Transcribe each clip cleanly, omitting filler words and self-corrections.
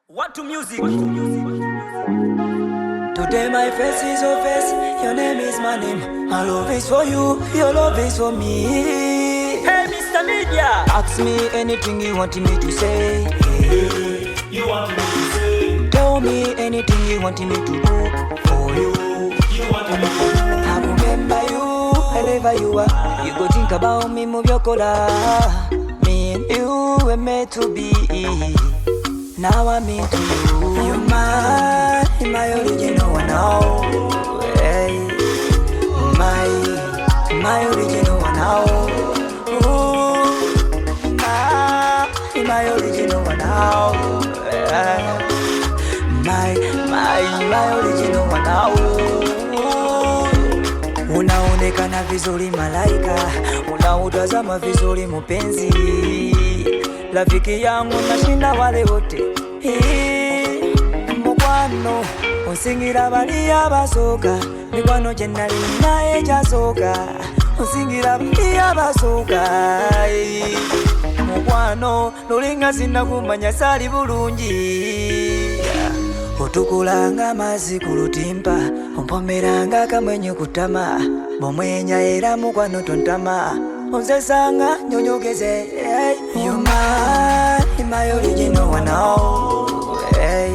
What to music? Today my face is your face, your name is my name. My love is for you, your love is for me. Hey, Mr. Media! Ask me anything you want me to say. Hey, you want me to say? Tell me anything you want me to do for you. You want me to do? I remember you, wherever you are. You go think about me, move your collar. Me and you were meant to be. Now I'm into you. You're my original one now. Hey, my original one now. Ooh, my original one now. My original one now. Unaonekana vizuri malaika, unautazama vizuri mpenzi. Rafiki yangu nashinda wale wote. Mukwano unsingira bali abasoka, mikwano jenali naye jasoka. Unsingira bali abasoka. Mukwano lulinga sinakumanya sali bulungi. Otukulanga mazzi ku lutimpa, ompomeranga kamwenyu kutama. Bomwenya era mukwano tontama, onzesanga nyonyogeze. You're my original one now. Hey,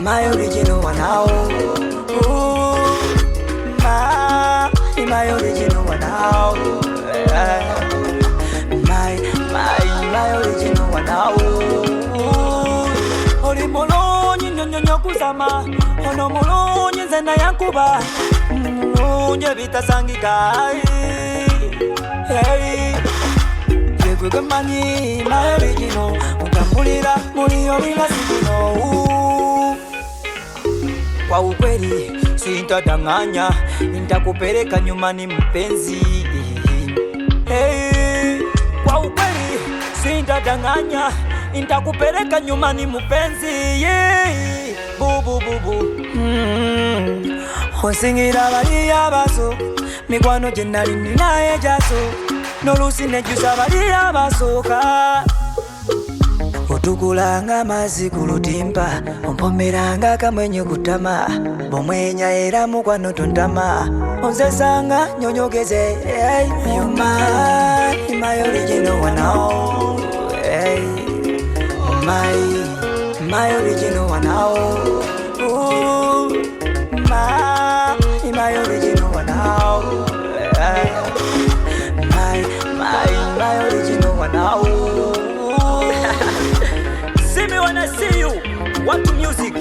my original one now. Ooh, my original one now. My original one now. Oli mulonyi nyonyo kusama, ono mulonyi nzena yankuba. Mulonyi bitasangika. Hey, yegwe manyi my original. Utambulira muri orina sikuno. Kwa ukweli sintadanganya, nitakupeleka nyumbani mpenzi. Hey, kwa ukweli sintadanganya, nitakupeleka nyumbani mpenzi. Yeah, bubu. Onsingira bali abaso, mikwano jenali ninaye jaso. Nolusi nejusa bali abasoka. Otukulanga mazzi ku lutimpa, ompomeranga kamwenyu kutama. Bomwenya era mukwano tontama, onzesanga nyonyogeze. Hey, you're my original one now. Hey, my original one now. Ooh, my original one now. My original one now. See me when I see you. What to music?